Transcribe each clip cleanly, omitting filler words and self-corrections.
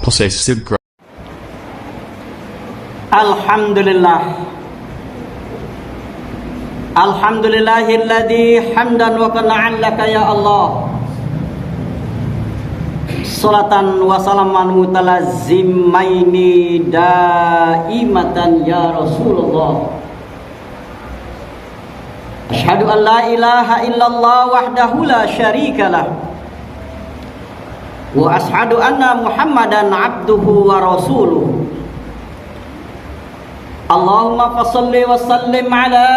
possessive growth. Alhamdulillah. Alhamdulillahilladzi hamdan wa qana'an laka ya Allah. Salatan wa salaman mutalazzimaini daimatan ya Rasulullah. Asyhadu an la ilaha illallah wahdahu la syarikalah. Wa asyhadu anna Muhammadan abduhu wa rasuluh. Allahumma fassalli wa sallim ala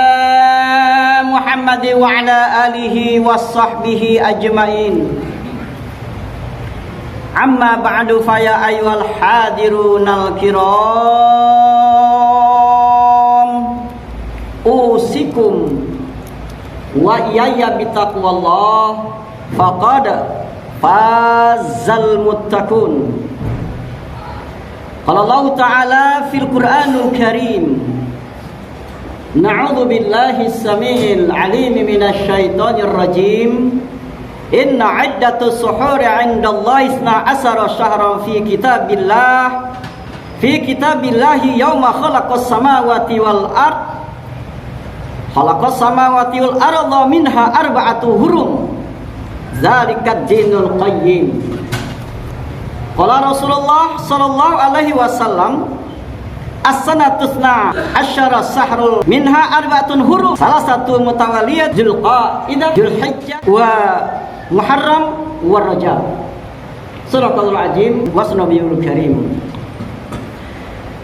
Muhammad wa ala alihi wa sahbihi ajmain. Amma ba'du fa ya ayyuhal hadirunal kiram, usikum wa iyaya bitaqwallah faqad fazal muttaqun. Qala Allah Ta'ala fil Qur'anil Karim, na'udzu billahi as-sami'il 'alim minasy syaithanir rajim. Inna 'iddatus suhuri 'indallahi 12 syahran fi kitabillahi yauma khalaqas samawati wal ard. Khalaqas samawati wal arda minha arba'atu hurum. Zalikad dinul qayyim. Qala Rasulullah sallallahu alaihi wasallam, as-sanatu asyara sahrul minha arba'atun hurum. Salah satu mutawaliyat Dzulqa'dah, Dzulhijjah wa Muharram wa Rajab. Surahul Azim wa Nabiyul Karim.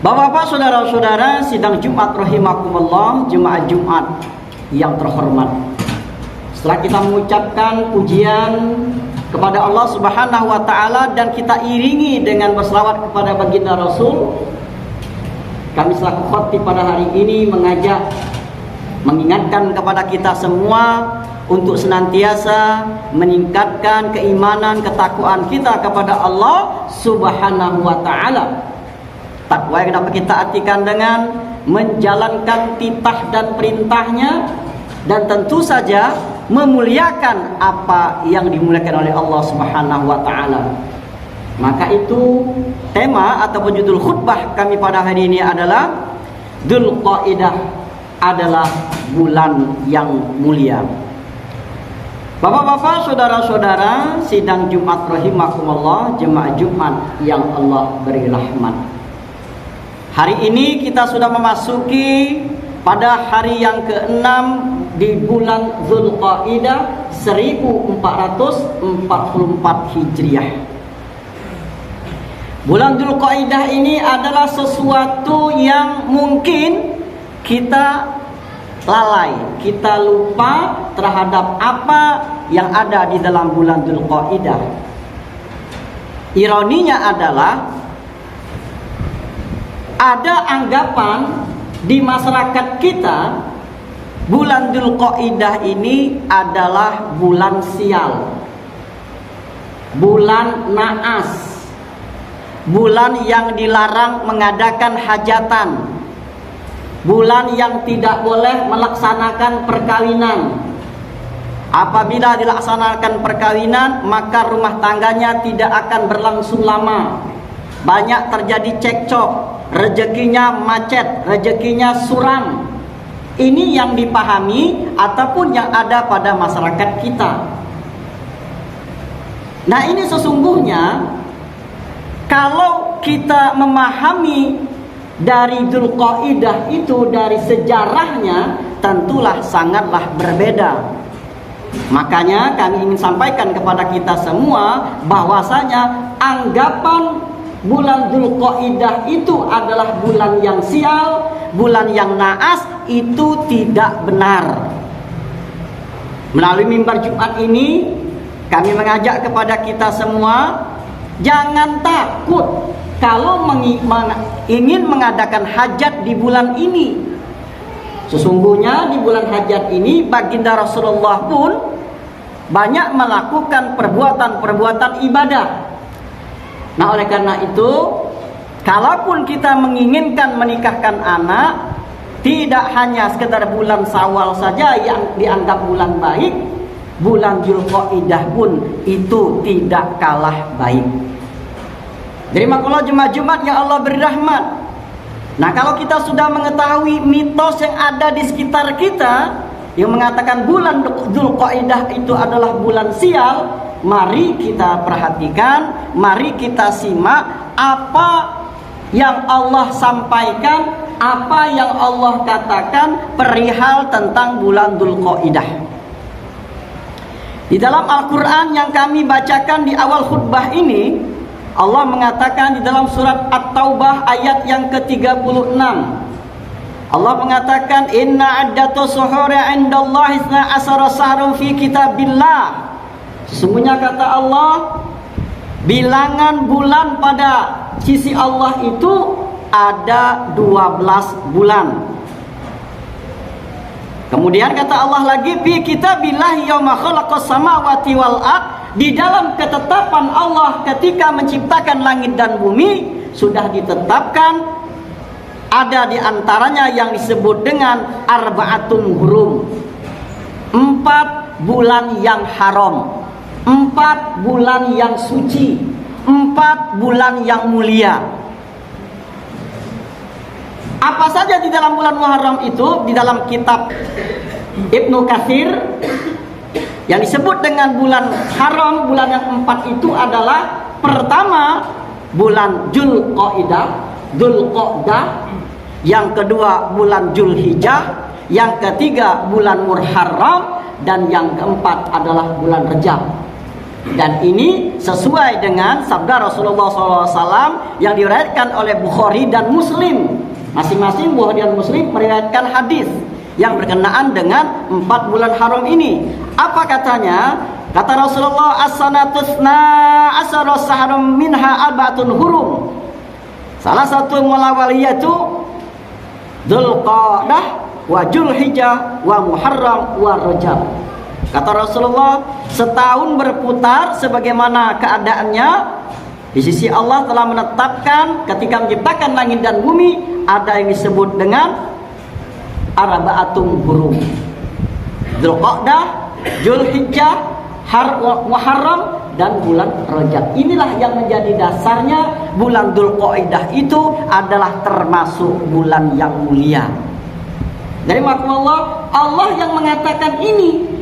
Bapak-bapak, saudara-saudara, sidang Jumat rahimakumullah, jemaah Jumat yang terhormat. Setelah kita mengucapkan pujian kepada Allah Subhanahu wa taala dan kita iringi dengan berselawat kepada baginda Rasul, kami selaku khotib pada hari ini mengingatkan kepada kita semua untuk senantiasa meningkatkan keimanan, ketakwaan kita kepada Allah Subhanahu wa taala. Takwa yang dapat kita artikan dengan menjalankan titah dan perintahnya, dan tentu saja memuliakan apa yang dimuliakan oleh Allah Subhanahu wa taala. Maka itu tema ataupun judul khutbah kami pada hari ini adalah Dzulqa'dah adalah bulan yang mulia. Bapak-bapak, saudara-saudara, sidang Jumat rahimakumullah, jemaah Jumat yang Allah beri rahmat. Hari ini kita sudah memasuki pada hari yang ke-6 di bulan Dzulqa'dah 1444 Hijriah. Bulan Dzulqa'dah ini adalah sesuatu yang mungkin kita lalai, kita lupa terhadap apa yang ada di dalam bulan Dzulqa'dah. Ironinya adalah ada anggapan di masyarakat kita bulan Dzulqa'dah ini adalah bulan sial, bulan naas, bulan yang dilarang mengadakan hajatan, bulan yang tidak boleh melaksanakan perkawinan. Apabila dilaksanakan perkawinan, maka rumah tangganya tidak akan berlangsung lama. Banyak terjadi cekcok, rezekinya macet, rezekinya suram. Ini yang dipahami ataupun yang ada pada masyarakat kita. Nah, ini sesungguhnya kalau kita memahami dari Dzulqa'dah itu dari sejarahnya, tentulah sangatlah berbeda. Makanya kami ingin sampaikan kepada kita semua bahwasanya anggapan bulan Dzulqa'dah itu adalah bulan yang sial, bulan yang naas, itu tidak benar. Melalui mimbar Jumat ini kami mengajak kepada kita semua, jangan takut kalau ingin mengadakan hajat di bulan ini. Sesungguhnya di bulan hajat ini baginda Rasulullah pun banyak melakukan perbuatan-perbuatan ibadah. Nah, oleh karena itu, kalaupun kita menginginkan menikahkan anak, tidak hanya sekedar bulan Syawal saja yang dianggap bulan baik, bulan Dzulqa'dah pun itu tidak kalah baik. Jadi makulah Jumat-Jumat yang Allah beri rahmat. Nah, kalau kita sudah mengetahui mitos yang ada di sekitar kita yang mengatakan bulan Dzulqa'dah itu adalah bulan sial, mari kita perhatikan, mari kita simak apa yang Allah sampaikan, apa yang Allah katakan perihal tentang bulan Dzulqa'dah. Di dalam Al-Quran yang kami bacakan di awal khutbah ini, Allah mengatakan di dalam surat At-Taubah ayat yang ke-36, Allah mengatakan inna addatu suhuri 'indallahi 12 syahrun fi kitabillah. Sesungguhnya kata Allah, bilangan bulan pada sisi Allah itu ada 12 bulan. Kemudian kata Allah lagi, fi kitabillahi yauma khalaqas samawati wal ard, di dalam ketetapan Allah ketika menciptakan langit dan bumi sudah ditetapkan ada di antaranya yang disebut dengan arba'atun hurum, 4 bulan yang haram, 4 bulan yang suci, 4 bulan yang mulia. Apa saja di dalam bulan Muharram itu? Di dalam kitab Ibnu Katsir yang disebut dengan bulan haram, bulan yang 4 itu adalah pertama bulan Dzulqa'dah, yang kedua bulan Dzulhijjah, yang ketiga bulan Muharram, dan yang keempat adalah bulan Rajab. Dan ini sesuai dengan sabda Rasulullah SAW yang diriwayatkan oleh Bukhari dan Muslim. Masing-masing Bukhari dan Muslim meriwayatkan hadis yang berkenaan dengan 4 bulan haram ini. Apa katanya? Kata Rasulullah, as-sanatusna asara sahrum minha arba'atun hurum. Salah satu mulawaliyatu Dzulqa'dah wa Dzulhijjah wa Muharram wa Rajab. Kata Rasulullah, setahun berputar sebagaimana keadaannya di sisi Allah telah menetapkan ketika menciptakan langit dan bumi ada yang disebut dengan arba'atun hurum. Dzulqa'dah, Dzulhijjah, Muharram, dan bulan Rajab. Inilah yang menjadi dasarnya bulan Dzulqa'dah itu adalah termasuk bulan yang mulia. Dari makumullah, Allah yang mengatakan ini.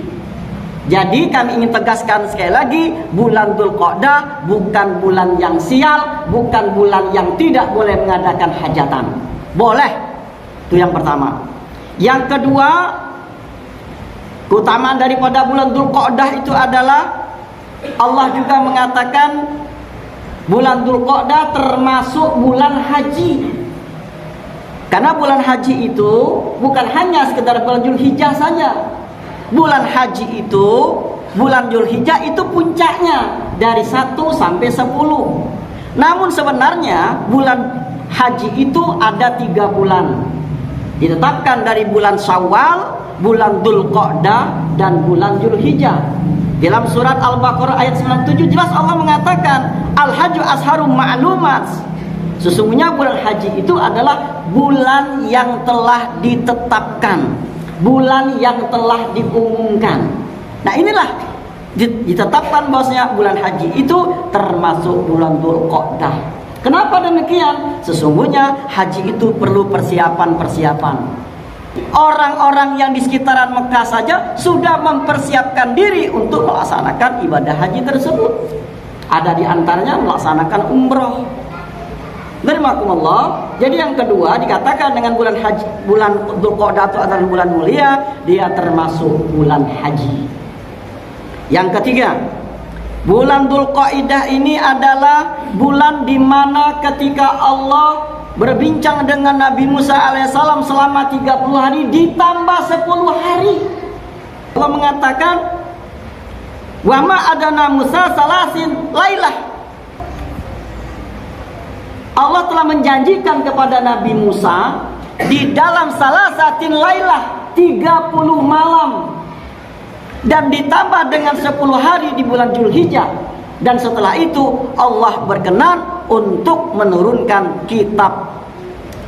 Jadi kami ingin tegaskan sekali lagi, bulan Dzulqa'dah bukan bulan yang sial, bukan bulan yang tidak boleh mengadakan hajatan. Boleh. Itu yang pertama. Yang kedua, keutamaan daripada bulan Dzulqa'dah itu adalah Allah juga mengatakan bulan Dzulqa'dah termasuk bulan haji. Karena bulan haji itu bukan hanya sekedar bulan Dzulhijjah saja. Bulan haji itu, bulan Dzulhijjah itu puncaknya dari 1 sampai 10. Namun sebenarnya bulan haji itu ada 3 bulan. Ditetapkan dari bulan Syawal, bulan Dzulqa'dah, dan bulan Dzulhijjah. Dalam surat Al-Baqarah ayat 97 jelas Allah mengatakan Al-Hajju Asharum Ma'lumat. Sesungguhnya bulan haji itu adalah bulan yang telah ditetapkan, bulan yang telah diumumkan. Nah, inilah ditetapkan bahwasanya bulan haji itu termasuk bulan Dzulqa'dah. Kenapa demikian? Sesungguhnya haji itu perlu persiapan-persiapan. Orang-orang yang di sekitaran Mekah saja sudah mempersiapkan diri untuk melaksanakan ibadah haji tersebut. Ada di antaranya melaksanakan umroh. Bismillah. Jadi yang kedua dikatakan dengan bulan haji, bulan Dzulqa'dah itu adalah bulan mulia, dia termasuk bulan haji. Yang ketiga, bulan Dzulqa'dah ini adalah bulan di mana ketika Allah berbincang dengan Nabi Musa alaihissalam selama 30 hari ditambah 10 hari. Allah mengatakan, "Wa ma adana Musa salasin lailah." Allah telah menjanjikan kepada Nabi Musa di dalam salasatin lailah 30 malam dan ditambah dengan 10 hari di bulan Dzulhijjah. Dan setelah itu Allah berkenan untuk menurunkan kitab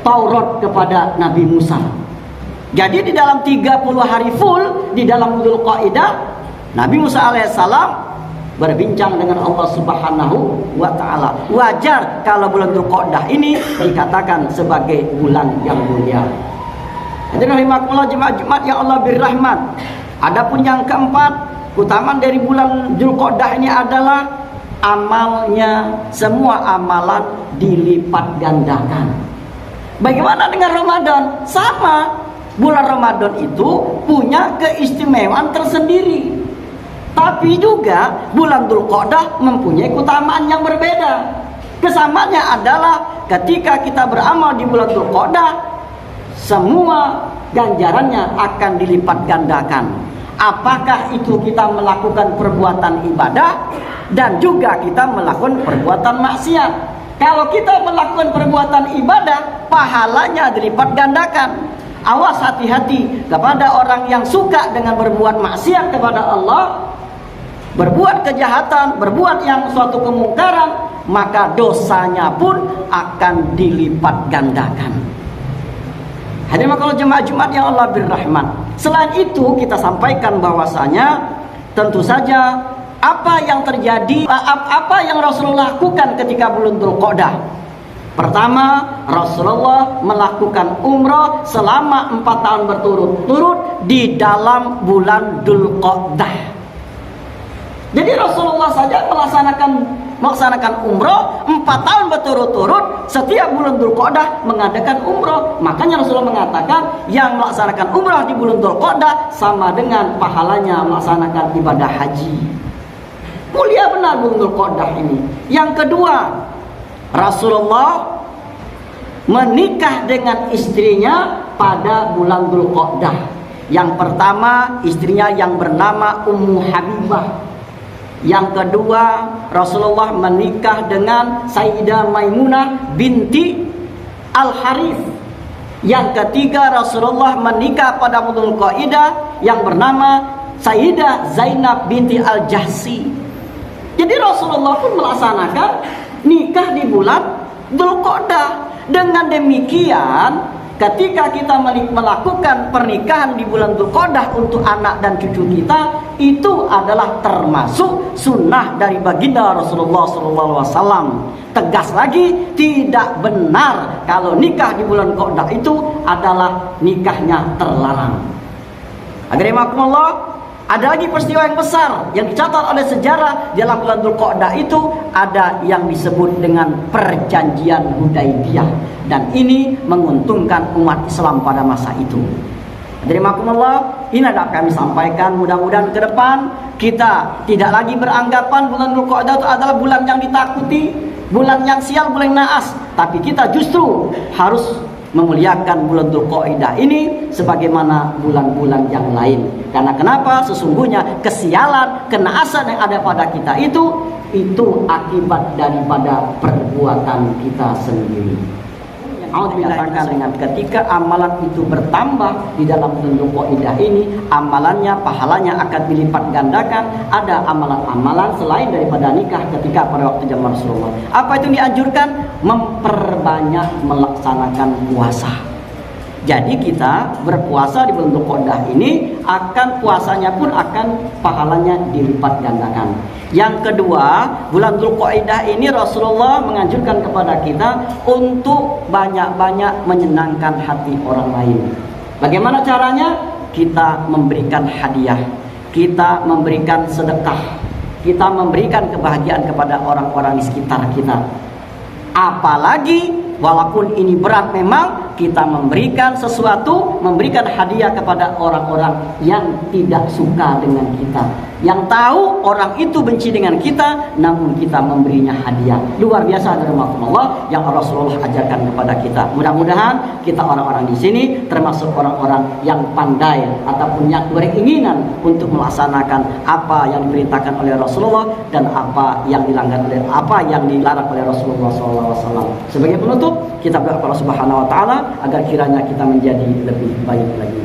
Taurat kepada Nabi Musa. Jadi di dalam 30 hari full di dalam Dzulqa'dah, Nabi Musa alaihissalam berbincang dengan Allah Subhanahu wa taala. Wajar kalau bulan Dzulqa'dah ini dikatakan sebagai bulan yang mulia. Hadirin rahimakumullah jemaah yang Allah berrahmat. Adapun yang keempat, keutamaan dari bulan Dzulqa'dah ini adalah amalnya, semua amalan dilipat gandakan. Bagaimana dengan Ramadan? Sama. Bulan Ramadan itu punya keistimewaan tersendiri. Tapi juga bulan Dzulqa'dah mempunyai keutamaan yang berbeda. Kesamaannya adalah ketika kita beramal di bulan Dzulqa'dah, semua ganjarannya akan dilipat gandakan. Apakah itu kita melakukan perbuatan ibadah dan juga kita melakukan perbuatan maksiat. Kalau kita melakukan perbuatan ibadah, pahalanya dilipat gandakan. Awas, hati-hati kepada orang yang suka dengan berbuat maksiat kepada Allah, berbuat kejahatan, berbuat yang suatu kemungkaran, maka dosanya pun akan dilipat gandakan. Hadirin kalau jemaah Jumat yang Allah berrahmat. Selain itu kita sampaikan bahwasanya tentu saja apa yang terjadi, apa yang Rasulullah lakukan ketika bulan Dzulqa'dah. Pertama, Rasulullah melakukan umrah selama 4 tahun berturut-turut di dalam bulan Dzulqa'dah. Jadi Rasulullah saja melaksanakan umrah 4 tahun berturut-turut, setiap bulan Dzulqa'dah mengadakan umrah. Makanya Rasulullah mengatakan yang melaksanakan umrah di bulan Dzulqa'dah sama dengan pahalanya melaksanakan ibadah haji. Mulia benar bulan Dzulqa'dah ini. Yang kedua, Rasulullah menikah dengan istrinya pada bulan Dzulqa'dah. Yang pertama, istrinya yang bernama Ummu Habibah. Yang kedua, Rasulullah menikah dengan Sayyidah Maimunah binti Al-Harith. Yang ketiga, Rasulullah menikah pada bulan Dzulqa'dah yang bernama Sayyidah Zainab binti Al-Jahsi. Jadi Rasulullah pun melaksanakan nikah di bulan Dzulqa'dah. Dengan demikian, ketika kita melakukan pernikahan di bulan Dzulqa'dah untuk anak dan cucu kita, itu adalah termasuk sunnah dari baginda Rasulullah SAW. Tegas lagi, tidak benar kalau nikah di bulan Dzulqa'dah itu adalah nikahnya terlarang. Agamakumullah. Ada lagi peristiwa yang besar yang dicatat oleh sejarah dalam bulan Dzulqa'dah itu, ada yang disebut dengan perjanjian Hudaybiyah, dan ini menguntungkan umat Islam pada masa itu. Hadirin, ini adalah kami sampaikan. Mudah-mudahan ke depan kita tidak lagi beranggapan bulan Dzulqa'dah itu adalah bulan yang ditakuti, bulan yang sial, bulan yang naas, tapi kita justru harus memuliakan bulan Dzulqa'dah ini sebagaimana bulan-bulan yang lain. Karena kenapa? Sesungguhnya kesialan, kenaasan yang ada pada kita itu akibat daripada perbuatan kita sendiri. Allah menyatakan dengan ketika amalan itu bertambah di dalam bulan Dzulqa'dah ini, amalannya, pahalanya akan dilipat gandakan. Ada amalan-amalan selain daripada nikah ketika pada waktu zaman Rasulullah. Apa itu dianjurkan? Memperbanyak melaksanakan puasa. Jadi kita berpuasa di bulan Dzulqa'dah ini, akan puasanya pun akan pahalanya dilipat gandakan. Yang kedua, bulan Dzulqa'dah ini Rasulullah menganjurkan kepada kita untuk banyak-banyak menyenangkan hati orang lain. Bagaimana caranya? Kita memberikan hadiah, kita memberikan sedekah, kita memberikan kebahagiaan kepada orang-orang di sekitar kita. Apalagi walaupun ini berat memang, kita memberikan sesuatu, memberikan hadiah kepada orang-orang yang tidak suka dengan kita, yang tahu orang itu benci dengan kita, namun kita memberinya hadiah. Luar biasa dari Allah yang Rasulullah ajarkan kepada kita. Mudah-mudahan kita orang-orang di sini termasuk orang-orang yang pandai ataupun yang beringinan untuk melaksanakan apa yang diperintahkan oleh Rasulullah dan apa yang dilarang oleh Rasulullah SAW. Sebagai penutup, kita berdoa kepada Allah Subhanahu wa taala agar kiranya kita menjadi lebih baik lagi.